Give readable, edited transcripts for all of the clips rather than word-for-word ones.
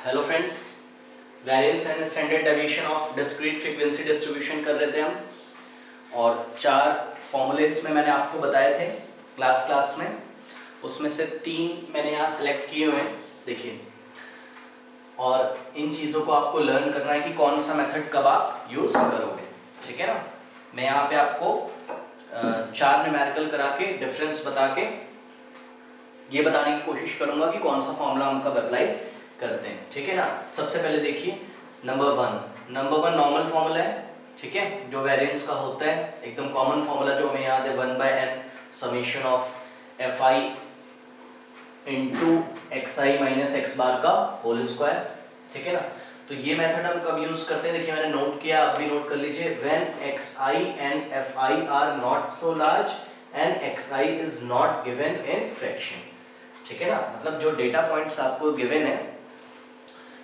Hello friends, variance and standard deviation of discrete frequency distribution कर रहे थे हम। और 4 फॉर्मूलेज में मैंने आपको बताए थे क्लास में, उसमें से 3 मैंने यहाँ सिलेक्ट किए हुए हैं, देखिए। और इन चीज़ों को आपको लर्न करना है कि कौन सा मेथड कब आप यूज़ करोगे, ठीक है ना। मैं यहाँ पे आपको 4 न्यूमेरिकल करा के डिफरेंस बता के ये बताने की कोशिश करूंगा कि कौन सा फॉर्मूला हम कब अप्लाई करते हैं, ठीक है ना। सबसे पहले देखिए नंबर वन नॉर्मल फॉर्मूला है, ठीक है, जो वेरिएंस का होता है, एकदम कॉमन फॉर्मूला जो हमें याद है, 1/n summation of fi into xi minus x बार का होल स्क्वायर, ठीक है ना। तो ये मेथड हम कब यूज करते हैं, देखिए मैंने नोट किया, आप भी नोट कर लीजिए। When xi and fi are not so large and xi is not given in fraction, ठीक है ना। मतलब जो डेटा पॉइंट्स आपको गिवन है,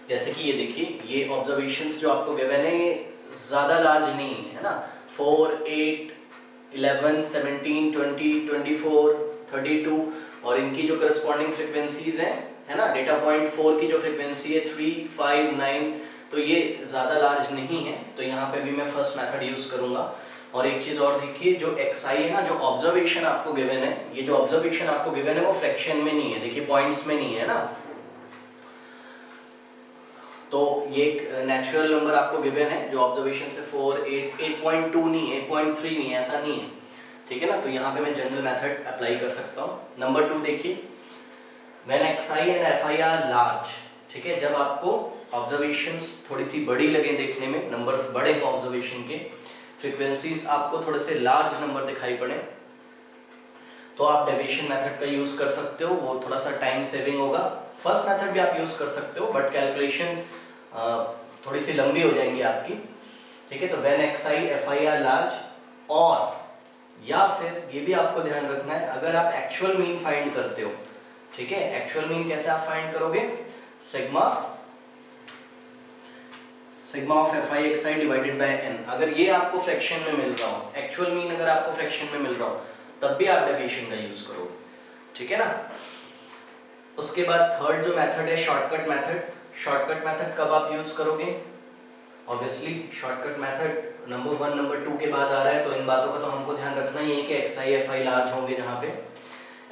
जैसे कि ये देखिए, ये ऑब्जर्वेशंस जो आपको गिवन है ये ज़्यादा लार्ज नहीं है ना। 4, 8, 11, 17, 20, 24, 32 और इनकी जो करस्पॉन्डिंग फ्रिक्वेंसीज हैं, है ना। डेटा पॉइंट 4 की जो फ्रिक्वेंसी है 3, 5, 9, तो ये ज़्यादा लार्ज नहीं है। तो यहाँ पे भी मैं फर्स्ट मेथड यूज़ करूँगा। और एक चीज़ और देखिए, जो xi है ना, जो ऑब्जर्वेशन आपको गिवन है, ये जो ऑब्जर्वेशन आपको गिवन है वो फ्रैक्शन में नहीं है, देखिए पॉइंट्स में नहीं है ना। तो ये एक नेचुरल नंबर आपको गिवन है जो ऑब्जर्वेशन से 4, 8, 8.2 नहीं है, 8.3 नहीं है, ऐसा नहीं है, ठीक है ना। तो यहाँ पे मैं जनरल मेथड अप्लाई कर सकता हूँ। नंबर 2 देखिए, when xi and fi are large, ठीक है, जब आपको ऑब्जर्वेशंस थोड़ी सी बड़ी लगे देखने में, नंबर्स बड़े हैं ऑब्जर्वेशन के, फ्रीक्वेंसीज आपको थोड़े से लार्ज नंबर दिखाई पड़े, तो आप डेविएशन मेथड का यूज कर सकते हो। वो थोड़ा सा टाइम सेविंग होगा। फर्स्ट मेथड भी आप यूज कर सकते हो, बट कैलकुलेशन थोड़ी सी लंबी हो जाएंगी आपकी, ठीक है। तो when xi fi are large, और या फिर ये भी आपको ध्यान रखना है, अगर आप एक्चुअल मीन फाइंड करते हो, ठीक है, एक्चुअल मीन कैसे आप फाइंड करोगे, sigma of fi xi divided by n। अगर ये आपको फ्रैक्शन में मिल रहा हो, एक्चुअल मीन अगर आपको फ्रैक्शन में मिल रहा हो, तब भी आप डेविएशन का यूज करोगे, ठीक है ना। उसके बाद थर्ड जो मेथड है शॉर्टकट मेथड। शॉर्टकट मेथड कब आप यूज करोगे, obviously shortcut method number 1 number 2 के बाद आ रहा है, तो इन बातों का तो हमको ध्यान रखना ही है कि xi fi लार्ज होंगे जहाँ पे,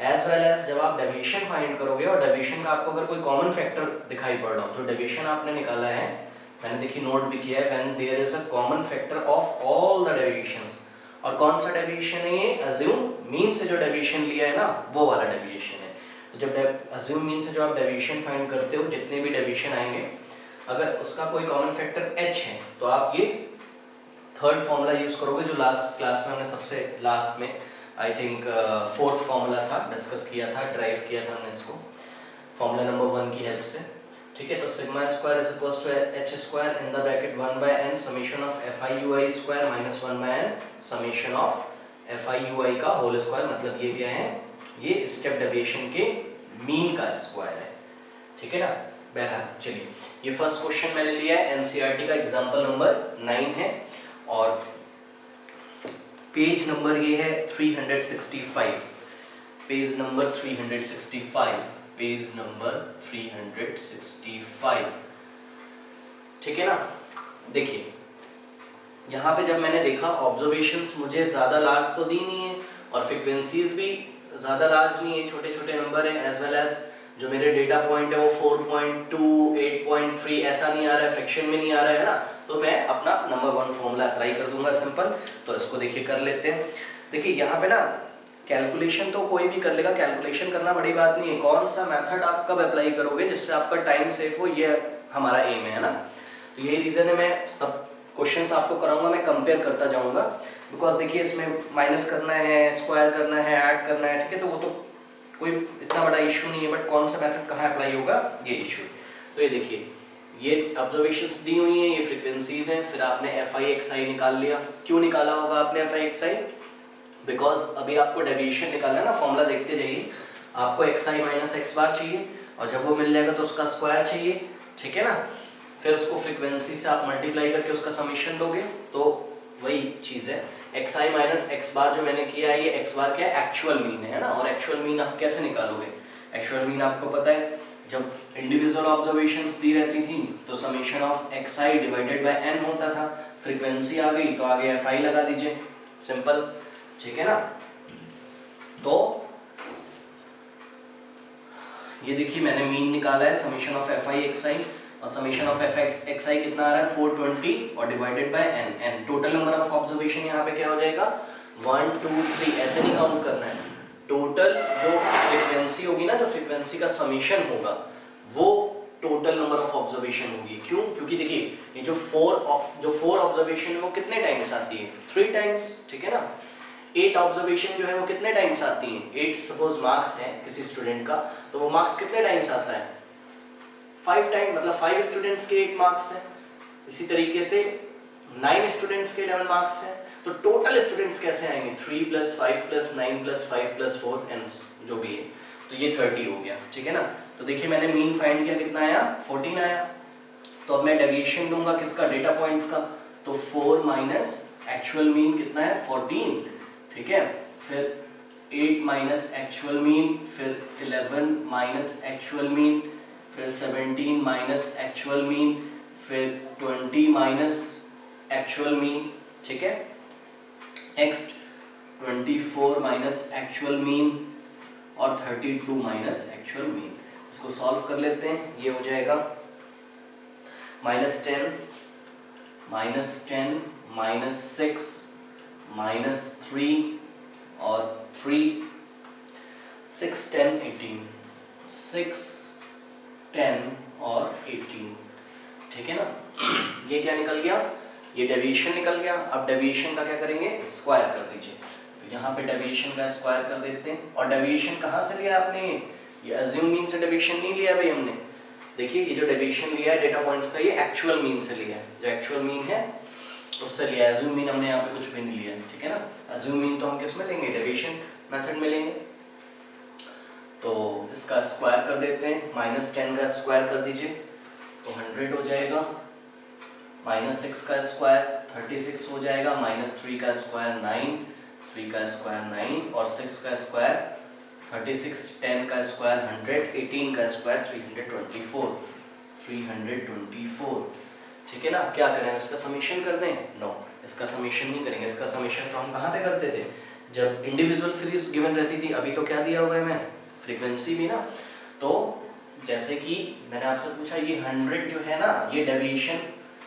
एज वेल एज जब आप डेविएशन फाइंड करोगे और डेविएशन का आपको अगर कोई कॉमन फैक्टर दिखाई पड़ रहा हो, तो डेविएशन आपने निकाला है, मैंने देखिए नोट भी किया है, when there is a common factor of all the deviations. और कौन सा डेविएशन है ये, अज्यूम मीन से जो डेविएशन लिया है ना, वो वाला डेविएशन है। तो जब अज्यूम मीन से जो आप डेविएशन फाइंड करते हो, जितने भी डेविएशन आएंगे, अगर उसका कोई कॉमन फैक्टर h है, तो आप ये थर्ड फॉर्मूला यूज करोगे, जो लास्ट क्लास में हमने सबसे लास्ट में आई थिंक फोर्थ फॉर्मूला था, डिस्कस किया था, ड्राइव किया था हमने इसको फॉर्मूला नंबर 1 की हेल्प से, ठीक है। तो sigma square is equals to h square in the bracket 1/n summation of fi ui square minus 1/n summation of fi ui का होल स्क्वायर। मतलब ये क्या है, ये स्टेप डेविएशन के मीन का स्क्वायर है, ठीक है ना। बहरहाल चलिए, ये फर्स्ट क्वेश्चन मैंने लिया है, एनसीईआरटी का एग्जांपल नंबर 9 है, और पेज नंबर ये है 365, पेज नंबर 365, पेज नंबर 365, ठीक है ना। देखिए यहाँ पे जब मैंने देखा, ऑब्जर्वेशंस मुझे ज्यादा लार्ज तो दी नहीं है और फ्रीक्वेंसीज भी ज्यादा लार्ज नहीं है, छोटे छोटे नंबर हैं, एज वेल एज जो मेरे डेटा पॉइंट है वो 4.2, 8.3 ऐसा नहीं आ रहा है, फ्रैक्शन में नहीं आ रहा है ना। तो मैं अपना नंबर 1 फॉर्मूला अप्लाई कर दूंगा सिंपल। तो इसको देखिए कर लेते हैं। देखिए यहाँ पे ना कैलकुलेशन तो कोई भी कर लेगा, कैलकुलेशन करना बड़ी बात नहीं है, कौन सा मेथड आप कब अप्लाई करोगे जिससे आपका टाइम सेव हो, ये हमारा एम है ना। तो यही रीजन है, मैं सब क्वेश्चंस आपको कराऊंगा, मैं कंपेयर करता जाऊंगा, बिकॉज देखिए इसमें माइनस करना है, स्क्वायर करना है, ऐड करना है, ठीक है। तो वो तो कोई इतना बड़ा इशू नहीं है, बट कौन सा मेथड कहाँ अप्लाई होगा ये इशू। तो ये देखिए, ये ऑब्जर्वेशंस दी हुई हैं, ये फ्रीक्वेंसीज हैं, फिर आपने fi xi निकाल लिया। क्यों निकाला होगा आपने fi xi, बिकॉज अभी आपको डेविएशन निकालना है ना, फॉर्मूला देखते जाइए, आपको xi माइनस x बार चाहिए, और जब वो मिल जाएगा तो उसका स्क्वायर चाहिए, ठीक है ना। फिर उसको फ्रीक्वेंसी से आप मल्टीप्लाई करके उसका समीशन लोगे, तो वही चीज़ है। xi माइनस x बार जो मैंने किया है, ये x बार क्या है, एक्चुअल मीन है ना। और एक्चुअल मीन आप कैसे निकालोगे, एक्चुअल मीन आपको पता है जब इंडिविजुअल ऑब्जर्वेशंस दी रहती थी तो summation of xi divided by n होता था, फ्रीक्वेंसी आ गई तो आगे fi लगा दीजिए, सिंपल, ठीक है ना। तो ये देखिए मैंने मीन निकाला है समेशन ऑफ fi xi, और समेशन ऑफ xi कितना आ रहा है 420 और divided bye n, total number of observation यहाँ पे क्या हो जाएगा 1 2 3, ऐसे नहीं काउंट करना है, टोटल जो फ्रीक्वेंसी होगी ना, जो फ्रीक्वेंसी का समेशन होगा वो टोटल नंबर ऑफ ऑब्जर्वेशन होगी। क्यों? क्योंकि देखिए ये जो फोर ऑब्जर्वेशन है वो कितने टाइम्स आती है 3 टाइम्स, ठीक है ना। 8 ऑब्जर्वेशन जो है वो कितने टाइम्स आती हैं, 8 सपोज मार्क्स है किसी स्टूडेंट का, तो वो मार्क्स कितने टाइम्स आता है 5 टाइम, मतलब 5 स्टूडेंट्स के 8 मार्क्स है। इसी तरीके से 9 स्टूडेंट्स के 11 मार्क्स है, तो टोटल स्टूडेंट्स कैसे आएंगे 3 + 5 + 9 + 5 + 4 एंड जो भी है, तो ये 30 हो गया, ठीक है ना। तो देखिए मैंने मीन फाइंड किया, कितना आया 14 आया। तो अब मैं डेविएशन दूंगा किसका, डेटा पॉइंट्स का, तो 4 माइनस एक्चुअल मीन कितना है 14, ठीक है, फिर 8 माइनस एक्चुअल मीन, फिर 11 माइनस एक्चुअल मीन, फिर 17 माइनस एक्चुअल मीन, फिर 20 माइनस एक्चुअल मीन, ठीक है। नेक्स्ट 24 माइनस एक्चुअल मीन और 32 माइनस एक्चुअल मीन। इसको सॉल्व कर लेते हैं, ये हो जाएगा -10 -10 -6 -3 और 3 6 10 18 6 10 और 18, ठीक है ना। ये क्या निकल गया, ये डेविएशन निकल गया। अब डेविएशन का क्या करेंगे, स्क्वायर कर दीजिए, तो यहाँ पे डेविएशन का स्क्वायर कर देते हैं। और डेविएशन कहाँ से लिया आपने, ये अज्यूम मीन से डेविएशन नहीं लिया भाई हमने, देखिए ये जो डेविएशन लिया है डेटा पॉइंट्स का, ये एक्चुअल मीन से लिया है, जो एक्चुअल मीन है उससे लिया है, अज्यूम मीन हमने यहाँ पे कुछ भी नहीं लिया है, ठीक है ना। अज्यूम मीन तो हम किस में लेंगे, डेविएशन मेथड में लेंगे। तो इसका स्क्वायर कर देते हैं, -10 का स्क्वायर कर दीजिए तो 100 हो जाएगा, -6 का स्क्वायर 36 हो जाएगा, -3 का स्क्वायर 9, 3 का स्क्वायर 9 और 6 का स्क्वायर 36, 10 का स्क्वायर 100, 18 का स्क्वायर 324, ठीक है ना। क्या करें, इसका समीशन कर दें, नो इसका समीशन नहीं करेंगे। इसका समीशन तो हम कहाँ पे करते थे, जब इंडिविजुअल सीरीज गिवन रहती थी। अभी तो क्या दिया हुआ है हमें, फ्रीक्वेंसी भी ना। तो जैसे कि मैंने आपसे पूछा ये 100 जो है ना, ये डेविएशन,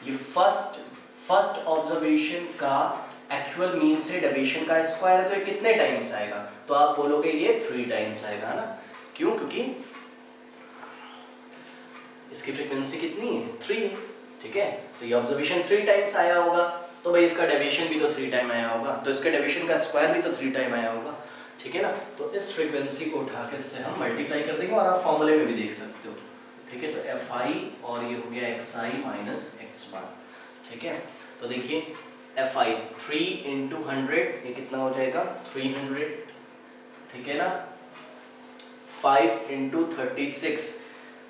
ये फर्स्ट ऑब्जर्वेशन का एक्चुअल मीन से डेविएशन का स्क्वायर है, तो ये कितने टाइम्स आएगा, तो आप बोलोगे ये 3 टाइम्स आएगा ना। क्यों, क्योंकि इसकी फ्रीक्वेंसी कितनी है 3 है, ठीक है। तो ये ऑब्जर्वेशन 3 टाइम्स आया होगा, तो भाई इसका डेविएशन भी तो 3 टाइम आया होगा, तो इसके डेविएशन का स्क्वायर भी तो 3 टाइम आया होगा, ठीक है ना। तो इस फ्रीक्वेंसी को उठा के इससे हम मल्टीप्लाई कर देंगे, और आप फॉर्मूले में भी देख सकते हो, ठीक है। तो fi और ये हो गया xi माइनस x बार, ठीक है। तो देखिए fi 3 × 100 ये कितना हो जाएगा 300, ठीक है ना। 5 × 36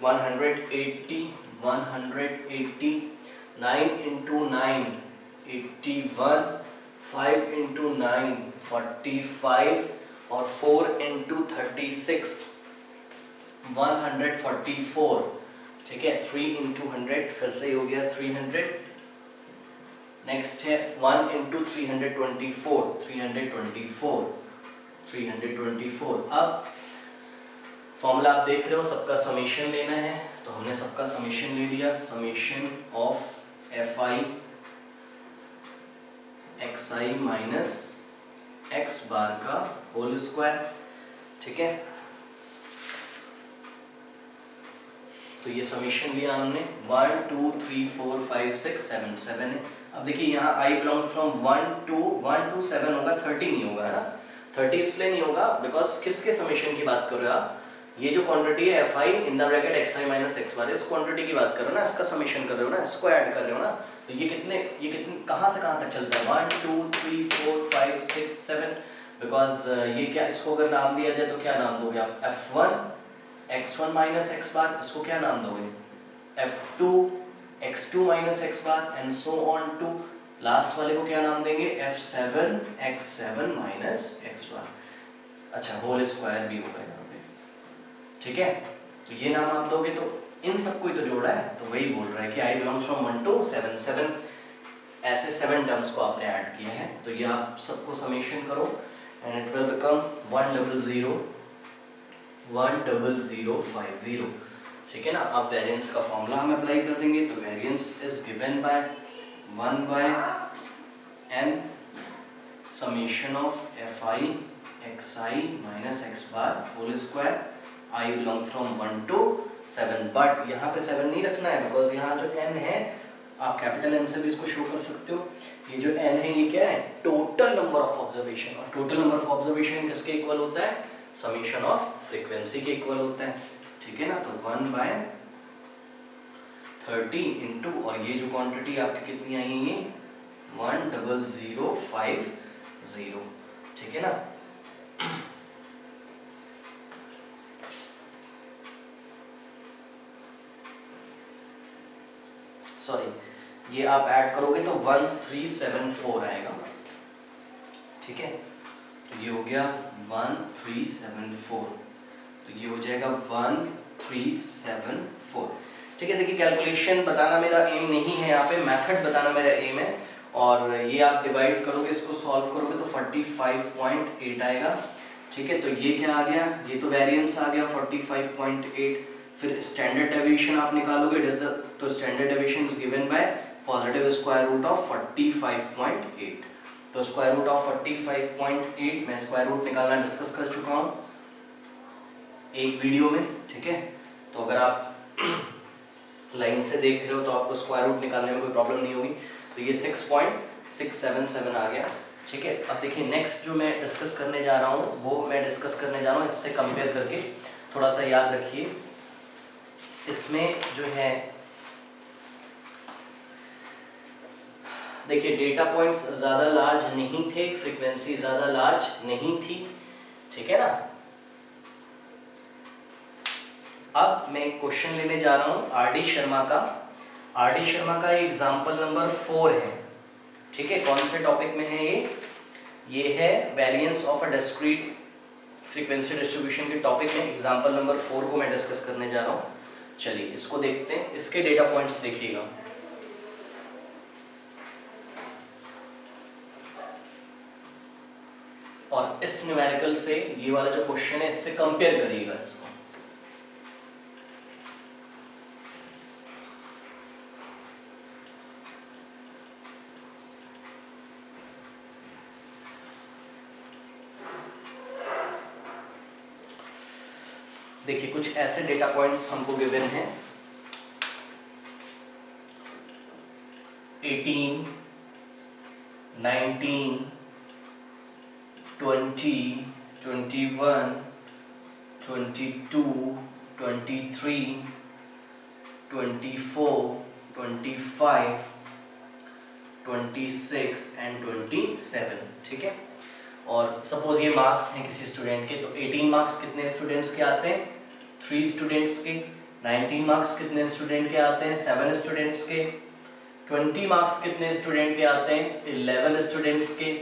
180, 180, 9 × 9 81, 5 × 9 45 और 4 × 36 144, ठीक है। 3 × 100 फिर से हो गया 300। नेक्स्ट है 1 × 324 324। अब फॉर्मूला आप देख रहे हो, सबका समीशन लेना है, तो हमने सबका समीशन ले लिया, summation of fi xi minus x बार का होल स्क्वायर, ठीक है। तो ये समीशन लिया हमने 1 2 3 4 5 6 7 7 है। अब देखिए यहाँ i बिलोंग फ्रॉम 1 to 7 होगा, 30 नहीं होगा, है ना। 30 इसलिए नहीं होगा बिकॉज किसके समीशन की बात कर रहे हो आप, ये जो क्वांटिटी है fi in the bracket xi minus x बार, इस क्वांटिटी की बात कर रहे हो ना, इसका समीशन कर रहे हो ना, इसको ऐड कर रहे हो ना। तो ये कितने कहाँ से कहाँ तक चलता है 1 2 3 4 5 6 7, बिकॉज ये क्या, इसको अगर नाम दिया जाए तो क्या नाम दोगे आप, f1 x1 माइनस x बार, इसको क्या नाम दोगे f2 x2 minus x bar and so on to last वाले को क्या नाम देंगे f7 x7 माइनस x बार। अच्छा होल स्क्वायर भी होगा यहाँ पे, ठीक है। तो ये नाम आप दोगे तो इन सबको ही तो जोड़ा है, तो वही बोल रहा है कि आई बिलोंग्स फ्रॉम 1 to 7, 7 ऐसे 7 टर्म्स को आपने ऐड किया है। तो ये आप सबको समेशन करो एंड इट विल बिकम 100,100,50, ठीक है ना। अब वेरिएंस का फॉर्मूला हम अप्लाई कर देंगे, तो variance is given by 1/n summation of fi xi minus x bar whole square, i belong from 1 to 7, but यहाँ पे 7 नहीं रखना है बिकॉज यहाँ जो n है आप कैपिटल N से भी इसको शो कर सकते हो। ये जो n है ये क्या है, टोटल नंबर ऑफ ऑब्जर्वेशन, और टोटल नंबर ऑफ ऑब्जर्वेशन किसके इक्वल होता है, समेशन ऑफ फ्रीक्वेंसी के इक्वल होता है, ठीक है ना। तो 1/30 इंटू, और ये जो क्वांटिटी आपकी कितनी आई है, ये 100,050, ठीक है ना। सॉरी, ये आप ऐड करोगे तो 1374 आएगा, ठीक है। तो ये हो गया 1374, तो ये हो जाएगा 1374, ठीक है। देखिए कैलकुलेशन बताना मेरा एम नहीं है, यहाँ पे मेथड बताना मेरा एम है। और ये आप डिवाइड करोगे, इसको सॉल्व करोगे तो 45.8 आएगा, ठीक है। तो ये क्या आ गया, ये तो वेरिएंस आ गया 45.8। फिर स्टैंडर्ड डेविएशन आप निकालोगे, तो standard deviation is given by positive square root of 45.8। तो स्क्वायर रूट ऑफ 45.8 मैं स्क्वायर रूट निकालना डिस्कस कर चुका हूँ एक वीडियो में, ठीक है। तो अगर आप लाइन से देख रहे हो तो आपको स्क्वायर रूट निकालने में कोई प्रॉब्लम नहीं होगी। तो ये 6.677 आ गया, ठीक है। अब देखिए नेक्स्ट जो मैं डिस्कस करने जा रहा हूँ वो मैं डिस्कस करने जा रहा हूँ इससे कंपेयर करके, थोड़ा सा याद रखिए। इसमें जो है देखिए डेटा पॉइंट्स ज़्यादा लार्ज नहीं थे, फ्रीक्वेंसी ज़्यादा लार्ज नहीं थी, ठीक है ना। अब मैं एक क्वेश्चन लेने जा रहा हूँ आर डी शर्मा का एग्जाम्पल नंबर 4 है, ठीक है। कौन से टॉपिक में है ये है variance of a discrete frequency distribution के टॉपिक में एग्जाम्पल नंबर 4 को मैं डिस्कस करने जा रहा हूँ। चलिए इसको देखते हैं, इसके डेटा पॉइंट्स देखिएगा। और इस न्यूमेरिकल से ये वाला जो क्वेश्चन है इससे कंपेयर करिएगा इसको। देखिए कुछ ऐसे डेटा पॉइंट्स हमको गिवन हैं, 18, 19, 20, 21, 22, 23, 24, 25, 26 एंड 27, ठीक है। और सपोज ये मार्क्स हैं किसी स्टूडेंट के, तो 18 मार्क्स कितने स्टूडेंट्स के आते हैं, 3 स्टूडेंट्स के। 19 मार्क्स कितने स्टूडेंट के आते हैं, 7 स्टूडेंट्स के। 20 मार्क्स कितने स्टूडेंट के आते हैं, 11 स्टूडेंट्स के।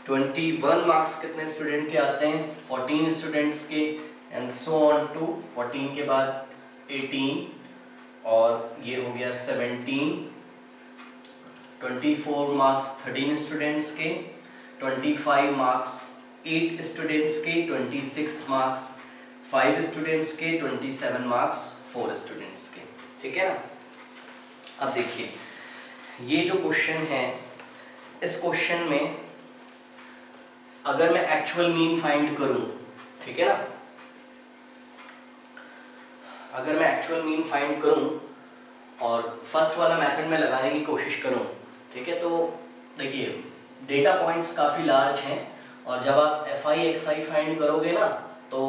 21 मार्क्स कितने स्टूडेंट के आते हैं, 14 स्टूडेंट्स के, एंड सो ऑन टू 14 के बाद 18, और ये हो गया 17। 24 मार्क्स 13 स्टूडेंट्स के, 25 मार्क्स 8 स्टूडेंट्स के, 26 मार्क्स 5 स्टूडेंट्स के, 27 मार्क्स 4 स्टूडेंट्स के, ठीक है ना। अब देखिए ये जो क्वेश्चन है, इस क्वेश्चन में अगर मैं एक्चुअल मीन फाइंड करूं, ठीक है ना, अगर मैं एक्चुअल मीन फाइंड करूं और फर्स्ट वाला मेथड में लगाने की कोशिश करूं, ठीक है। तो देखिए डेटा पॉइंट्स काफ़ी लार्ज हैं, और जब आप fi xi फाइंड करोगे ना तो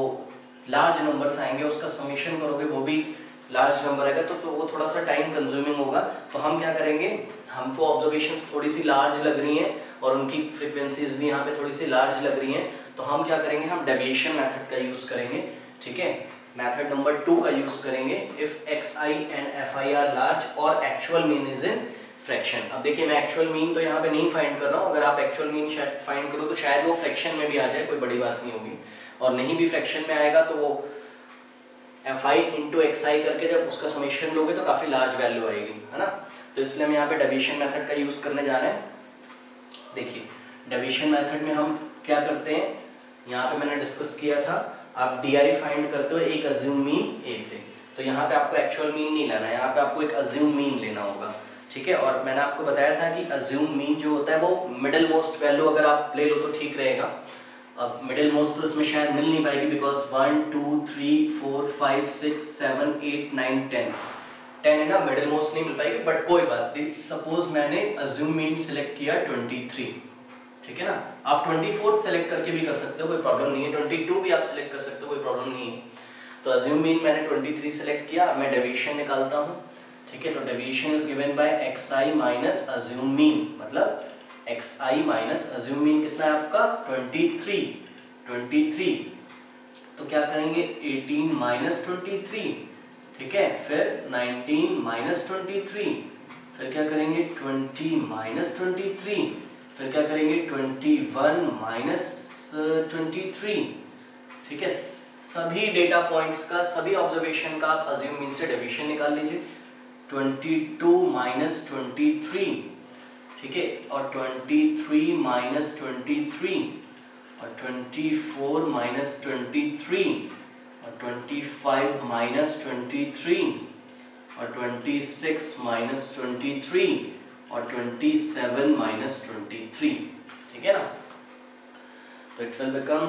लार्ज नंबर्स आएंगे, उसका समेशन करोगे वो भी लार्ज नंबर आएगा, तो वो थोड़ा सा टाइम कंज्यूमिंग होगा। तो हम क्या करेंगे, हमको ऑब्जर्वेशंस थोड़ी सी लार्ज लग रही हैं और उनकी फ्रीक्वेंसीज भी यहाँ पे थोड़ी सी लार्ज लग रही हैं, तो हम क्या करेंगे, हम डेविएशन मेथड का यूज़ करेंगे, ठीक है। मेथड नंबर 2 का यूज़ करेंगे, if xi and fi are large और actual mean is in fraction. अब देखिए मैं एक्चुअल मीन तो यहाँ पे नहीं फाइंड कर रहा हूँ, अगर आप एक्चुअल मीन फाइंड करो तो शायद वो फ्रैक्शन में भी आ जाए, कोई बड़ी बात नहीं होगी, और नहीं भी फ्रैक्शन में आएगा तो वो एफ आई इंटू एक्स आई करके जब उसका समीशन लोगे तो काफ़ी लार्ज वैल्यू आएगी, है ना। तो इसलिए हम यहाँ पे डिवीजन मेथड का यूज़ करने जा रहे हैं। देखिए डिवीजन मेथड में हम क्या करते हैं, यहाँ पे मैंने डिस्कस किया था, आप डी आई फाइंड करते हो एक अज्यूम मीन ए से। तो यहाँ पे आपको एक्चुअल मीन नहीं लेना है, यहाँ पे आपको एक अज्यूम मीन लेना होगा, ठीक है। और मैंने आपको बताया था कि अज्यूम मीन जो होता है वो मिडिल मोस्ट वैल्यू अगर आप ले लो तो ठीक रहेगा। अब मिडिल मोस्ट तो इसमें शायद मिल नहीं पाएगी, बिकॉज 1 2 3 4 5 6 7 8 9 10 है ना, मिडिल मोस्ट नहीं मिल पाएगी, बट कोई बात नहीं। सपोज मैंने अज्यूम मीन सिलेक्ट किया 23, ठीक है ना। आप 24 सेलेक्ट करके भी कर सकते हो, कोई प्रॉब्लम नहीं है। 22 भी आप सिलेक्ट कर सकते हो, कोई प्रॉब्लम नहीं है। तो अज्यूम मीन मैंने 23 सेलेक्ट किया, अब मैं डेविएशन निकालता हूँ, ठीक है। तो deviation is given bye x I minus assume mean, मतलब एक्स आई माइनस अज्यूम मीन कितना है आपका 23। तो क्या करेंगे 18 माइनस 23, ठीक है। फिर 19 माइनस 23, फिर क्या करेंगे 20 माइनस 23, फिर क्या करेंगे 21 माइनस 23, ठीक है। सभी डेटा पॉइंट्स का, सभी ऑब्जर्वेशन का आप अज्यूम मीन से डेविएशन निकाल लीजिए। 22 माइनस 23, ठीक है, और 23 माइनस 23, और 24 माइनस 23, और 25 माइनस 23, और 26 माइनस 23, और 27 माइनस 23, ठीक है ना। तो इट विल बिकम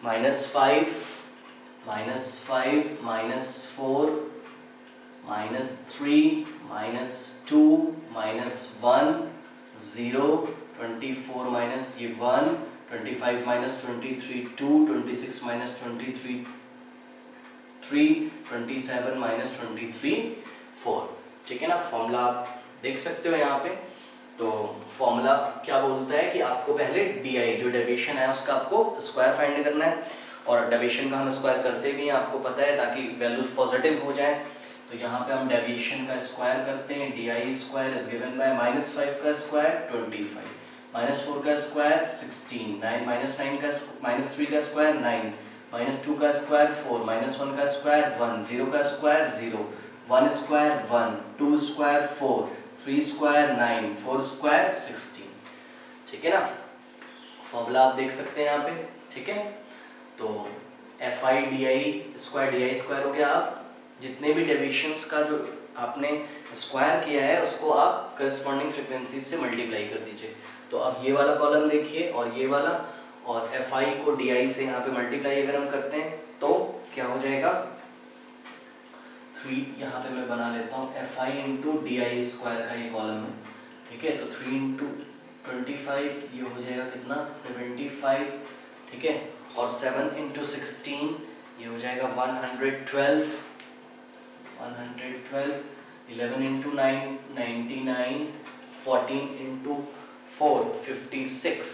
-5 -5 -4 -3 -2 -1 0, 24 माइनस ये 1, 25 माइनस 23 2, 26 माइनस 23 3, 27 माइनस 23 4, ठीक है ना। फॉर्मूला आप देख सकते हो यहाँ पे। तो फॉर्मूला क्या बोलता है कि आपको पहले डी आई जो डेविएशन है उसका आपको स्क्वायर फाइंड करना है, और डेविएशन का हम स्क्वायर करते भी हैं, आपको पता है, ताकि वैल्यूज पॉजिटिव हो जाए। तो यहाँ पे हम डेविएशन का स्क्वायर करते हैं, D I square is given bye -5 का स्क्वायर 25, -4 का स्क्वायर 16, -9 का -3 का स्क्वायर 9, -2 का स्क्वायर 4, -1 का स्क्वायर 1, 0 का square 0, 1 square 1, 2 square 4, 3 square 9, 4 square 16, ठीक है ना। फॉर्मूला आप देख सकते हैं यहाँ पे, ठीक है। तो F I D I square हो गया। आप जितने भी डेविएशंस का जो आपने स्क्वायर किया है उसको आप करस्पॉन्डिंग फ्रीक्वेंसी से मल्टीप्लाई कर दीजिए। तो अब ये वाला कॉलम देखिए और ये वाला, और एफ आई को डी आई से यहाँ पे मल्टीप्लाई अगर हम करते हैं तो क्या हो जाएगा 3, यहाँ पे मैं बना लेता हूँ F I into D I square का ये कॉलम है, ठीक है। तो 3 इंटू 25 ये हो जाएगा कितना 75, ठीक है। और 7 इंटू 16 ये हो जाएगा 112, 11 into 9 99, 14 into 4 56,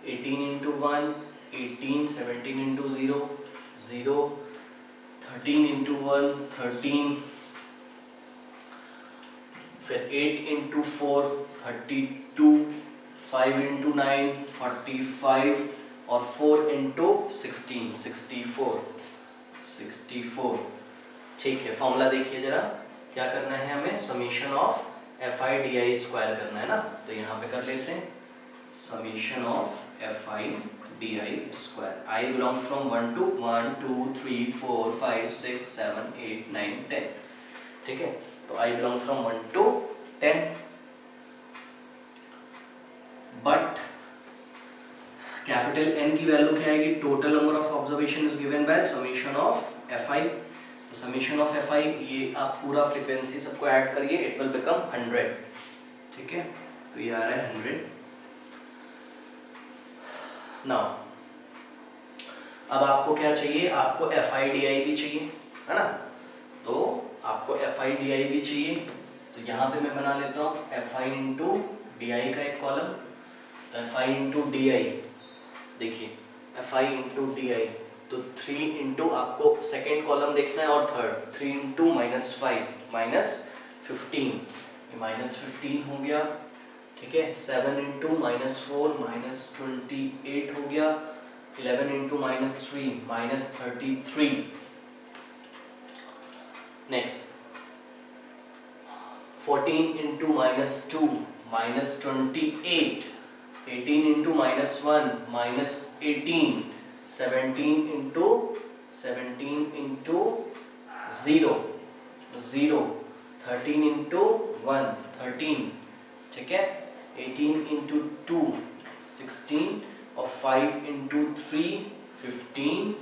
18 into 1 18, 17 into 0 0, 13 into 1 13, फिर 8 इंटू 4 32, 5 इंटू 9 45, और 4 इंटू 16 64, ठीक है। फॉर्मूला देखिए जरा, क्या करना है हमें, summation of F I D I square करना है ना। तो यहाँ पे कर लेते हैं summation of F I D I square. I belong from 1 to 1 2 3 4 5 6 7 8 9 10, ठीक है। तो आई belong from 1 to 10, but capital N की वैल्यू क्या आएगी, total number of observation is given bye summation of F I. तो समीशन ऑफ एफ आई ये आप पूरा फ्रीक्वेंसी सबको ऐड करिए, इट विल बिकम 100, ठीक है। तो ये आ रहा है 100। नाउ अब आपको क्या चाहिए, आपको एफ आई डी आई भी चाहिए, है ना। तो आपको एफ आई डी आई भी चाहिए, तो यहाँ पे मैं बना लेता हूँ F I into D I का एक कॉलम। तो F I into D I, देखिए F I into D I, तो 3 इंटू आपको सेकेंड कॉलम देखना है और थर्ड, 3 इंटू -5 -15, ये -15 हो गया, ठीक है, 7 इंटू -4 -28 हो गया, 11 into -3 -33। Next 14 into -2 -28, 18 into -1 -18, 17 into 0 0, 13 into 1 13, ठीक है, 18 इंटू 2 16, और 5 इंटू 3 15,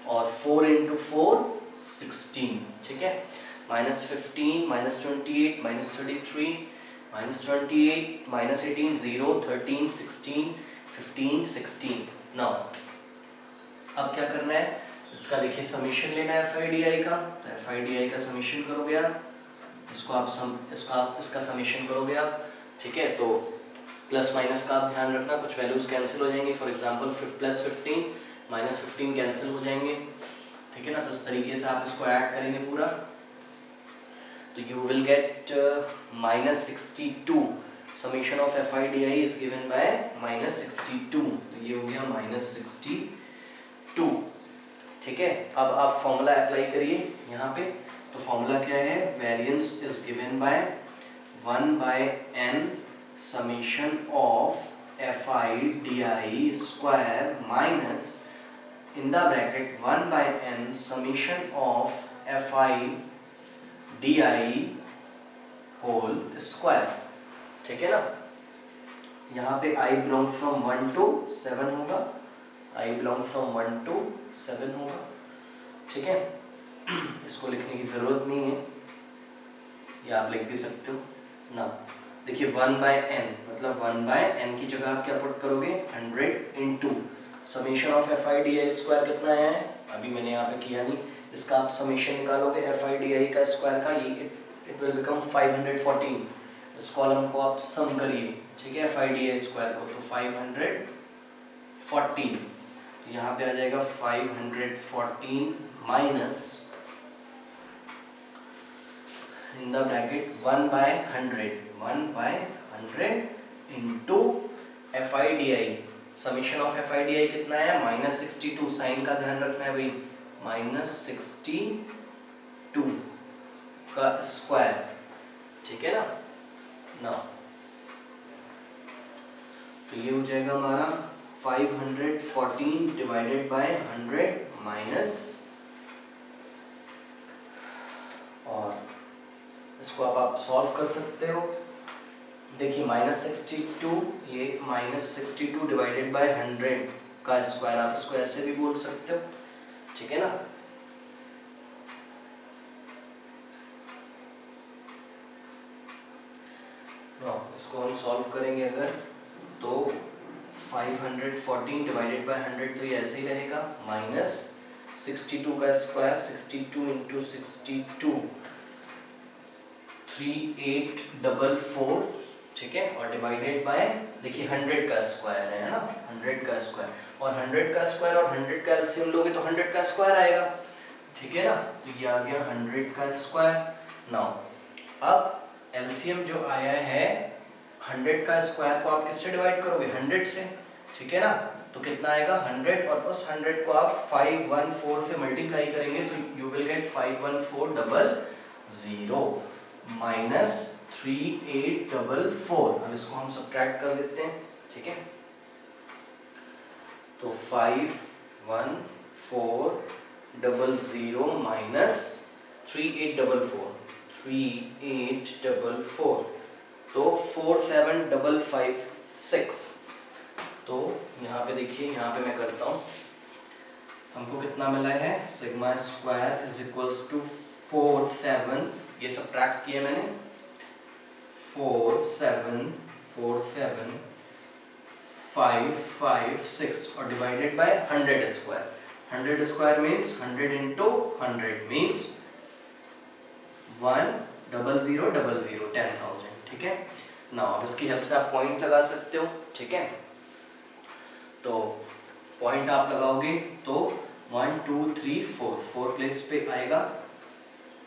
और 4 इंटू 4 16, ठीक है। -15 -28 -33 -28 -18 0 13 16 15 16। नाउ अब क्या करना है, इसका देखिए समीशन लेना है FIDI का, तो FIDI का समीशन करोगे आप, इसका समीशन करोगे आप, ठीक है। तो प्लस माइनस का आप ध्यान रखना, कुछ वैल्यूज कैंसिल हो जाएंगी, फॉर एग्जांपल +15 -15 कैंसिल हो जाएंगे, ठीक है ना। तो इस तरीके से आप इसको ऐड करेंगे पूरा, तो you will get -62, summation of FIDI is given by -62, तो ये हो गया -62, ठीक है। अब आप फॉर्मूला अप्लाई करिए यहाँ पे, तो फॉर्मूला क्या है, variance is given by 1/n summation of FIDI square minus in the bracket 1/n summation of FIDI whole square, ठीक है ना। यहाँ पे I belong from 1 to 7 होगा, I belong from 1 to 7 होगा, ठीक है। इसको लिखने की जरूरत नहीं है, या आप लिख भी सकते हो ना। देखिए 1/n मतलब 1/n की जगह आप क्या पुट करोगे, 100 into summation of FIDI square कितना है, अभी मैंने यहाँ पे किया नहीं, इसका आप समीशन निकालोगे FIDI का स्क्वायर का, ये इट विल बिकम 514। इस कॉलम को आप सम करिए, ठीक है, FIDI स्क्वायर को, तो 514, यहाँ पे आ जाएगा 514 minus in the bracket 1/100 into FIDI, summation of FIDI कितना है, -62, साइन का ध्यान रखना है भाई, -62 का स्क्वायर, ठीक है ना। तो ये हो जाएगा हमारा 514 डिवाइडेड बाय 100 माइनस, और इसको आप सॉल्व कर सकते हो। देखिए -62, ये -62 डिवाइडेड बाय 100 का स्क्वायर, आप इसको ऐसे भी बोल सकते हो, ठीक है ना। इसको हम सॉल्व करेंगे अगर, तो 514 डिवाइडेड बाय 100, तो ये ऐसे ही रहेगा, -62 का स्क्वायर 62 इंटू 62 3844, ठीक है, और डिवाइडेड बाय देखिए 100 का स्क्वायर है ना, 100 का स्क्वायर, और 100 का स्क्वायर और 100 का एलसीएम लोगे तो 100 का स्क्वायर आएगा, ठीक है ना। तो ये आ गया 100 का स्क्वायर। नाउ अब एलसीएम जो आया है 100 का स्क्वायर को आप किससे डिवाइड करोगे, 100 से, ठीक है ना। तो कितना आएगा 100, और उस 100 को आप 514 से मल्टीप्लाई करेंगे, तो यू विल गेट 51400 माइनस 3844। अब इसको हम सब्ट्रैक्ट कर देते हैं, ठीक है। तो 51400 माइनस 3844, तो 47556। तो यहाँ पे देखिए, यहाँ पे मैं करता हूँ, हमको कितना मिला है, sigma square is equals to 47, ये सब्ट्रैक्ट किया मैंने, 4747556, और divided by 100 square. 100 square means 100 into 100 means 10000 10,000, ठीक है ना। अब इसकी हेल्प से आप पॉइंट लगा सकते हो, ठीक है। तो पॉइंट आप लगाओगे तो 1 2 3 4 प्लेस पे आएगा,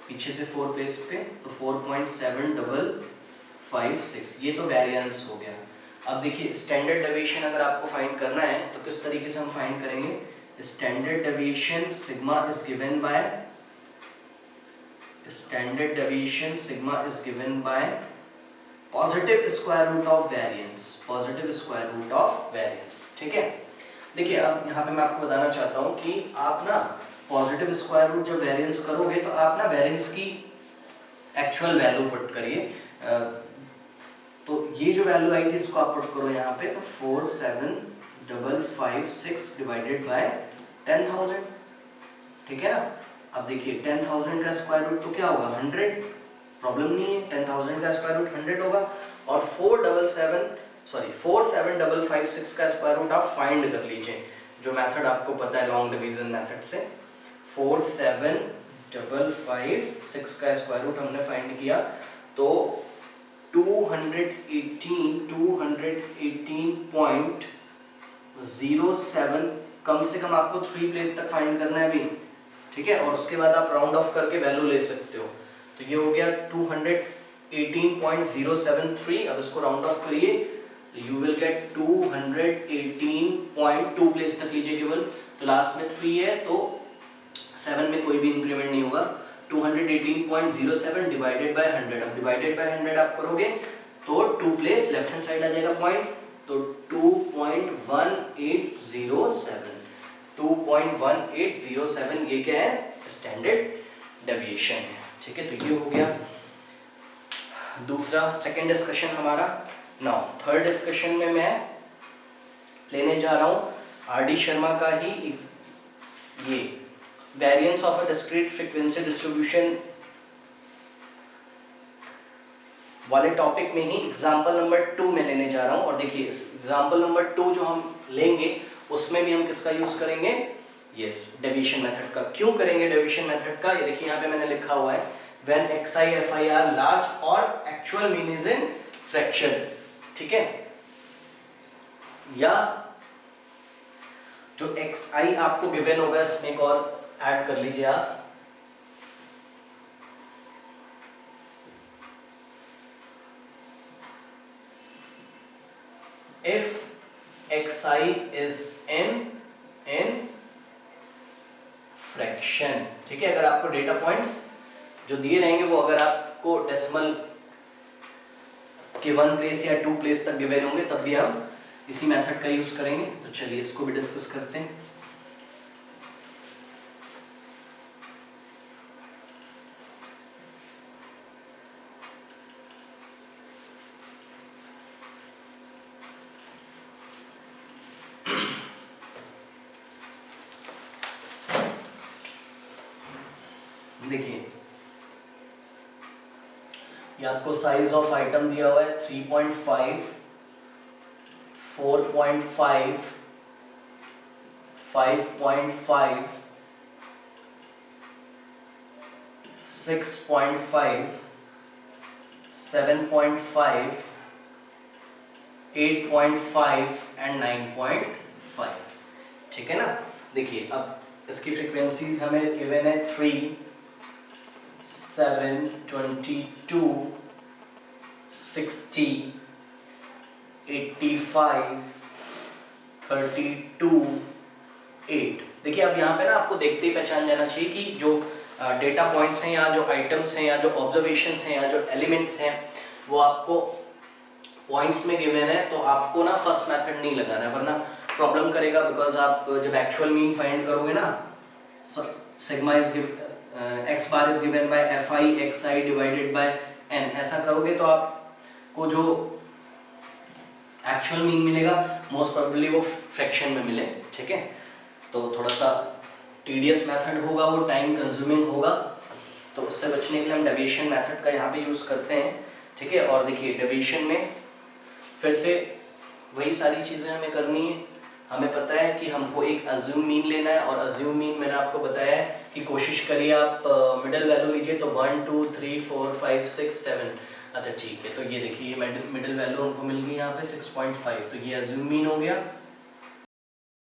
पीछे से 4 प्लेस पे, तो 4.755 5.6, ये तो वेरिएंस हो गया। अब देखिए स्टैंडर्ड डेविएशन अगर आपको फाइंड करना है तो किस तरीके से हम फाइंड करेंगे। Standard deviation sigma is given by positive square root of variance, ठीक है। देखिए अब यहाँ पे मैं आपको बताना चाहता हूँ कि आप ना पॉजिटिव स्क्वायर रूट जब वेरिएंस करोगे तो आप ना वेरिएंस की एक्चुअल वैल्यू पुट करिए। तो ये जो वैल्यू आई थी इसको आप पुट करो यहाँ पे, तो 47556 डिवाइडेड बाय 10,000, ठीक है ना। अब देखिए 10,000 का स्क्वायर रूट तो क्या होगा 100, प्रॉब्लम नहीं है, 10,000 का स्क्वायर रूट 100 होगा। और 47556 का स्क्वायर रूट आप फाइंड कर लीजिए, जो मेथड आपको पता है लॉन्ग डिवीजन मेथड से। 47556 का स्क्वायर रूट हमने फाइंड किया तो 218.07 कम से कम आपको 3 प्लेस तक फाइंड करना है अभी, ठीक है। और उसके बाद आप राउंड ऑफ करके वैल्यू ले सकते हो। तो ये हो गया 218.073। अब इसको राउंड ऑफ करिए तो यू विल गेट 218.2 प्लेस तक लीजिए केवल, तो लास्ट में 3 है तो 7 में कोई भी इंक्रीमेंट नहीं होगा। 218.07 डिवाइडेड बाय 100, अब डिवाइडेड बाय 100 आप करोगे तो 2 प्लेस लेफ्ट हैंड साइड आ जाएगा पॉइंट, तो 2.1807 ये क्या है स्टैंडर्ड डेविएशन है, ठीक है। तो ये हो गया दूसरा सेकंड डिस्कशन हमारा। नाउ थर्ड डिस्कशन में मैं लेने जा रहा हूं आर.डी. शर्मा का ही ये variance of a discrete frequency distribution वाले टॉपिक में ही एग्जांपल नंबर 2 में लेने जा रहा हूं। और देखिए इस एग्जांपल नंबर 2 जो हम लेंगे उसमें भी हम किसका यूज करेंगे, यस डेविएशन मेथड का। क्यों करेंगे डेविएशन मेथड का, ये देखिए यहाँ पे मैंने लिखा हुआ है when xi fi are large और actual mean is in fraction, ठीक है। या जो xi आपको गिवन होगा इसमें एक और ऐड कर लीजिए आप, if xi is in fraction, ठीक है। अगर आपको डेटा पॉइंट्स जो दिए रहेंगे वो अगर आपको डेसिमल के 1 प्लेस या 2 प्लेस तक गिवन होंगे तब भी हम इसी मेथड का यूज करेंगे। तो चलिए इसको भी डिस्कस करते हैं। देखिए ये आपको साइज ऑफ आइटम दिया हुआ है 3.5, 4.5, 5.5, 6.5, 7.5, 8.5 एंड 9.5, ठीक है ना। देखिए अब इसकी फ्रीक्वेंसीज हमें गिवन है 3, 7, 22, 60, 85, 32, 8। देखिए अब यहाँ पे ना आपको देखते ही पहचान जाना चाहिए कि जो डेटा पॉइंट्स हैं या जो आइटम्स हैं या जो ऑब्जर्वेशंस हैं या जो एलिमेंट्स हैं वो आपको पॉइंट्स में गिवन है, तो आपको ना फर्स्ट मेथड नहीं लगाना है वरना प्रॉब्लम करेगा। बिकॉज आप जब एक्चुअल मीन फाइंड करोगे ना, sigma is x bar is given bye fi xi divided by n, ऐसा करोगे तो आपको जो एक्चुअल मीन मिलेगा मोस्ट प्रोबेबली वो फ्रैक्शन में मिले, ठीक है। तो थोड़ा सा टीडियस मेथड होगा, वो टाइम कंज्यूमिंग होगा, तो उससे बचने के लिए हम डेविएशन मेथड का यहाँ पे यूज करते हैं, ठीक है। और देखिए डेविएशन में फिर से वही सारी चीजें हमें करनी है। हमें पता है कि हमको एक अज्यूम मीन लेना है, और अज्यूम मीन मैंने आपको बताया है कि कोशिश करिए आप मिडिल वैल्यू लीजिए, तो 1 2 3 4 5 6 7। अच्छा ठीक है, तो ये देखिए मिडिल वैल्यू हमको मिल गई यहाँ पे 6.5, तो ये अज्यूम मीन हो गया।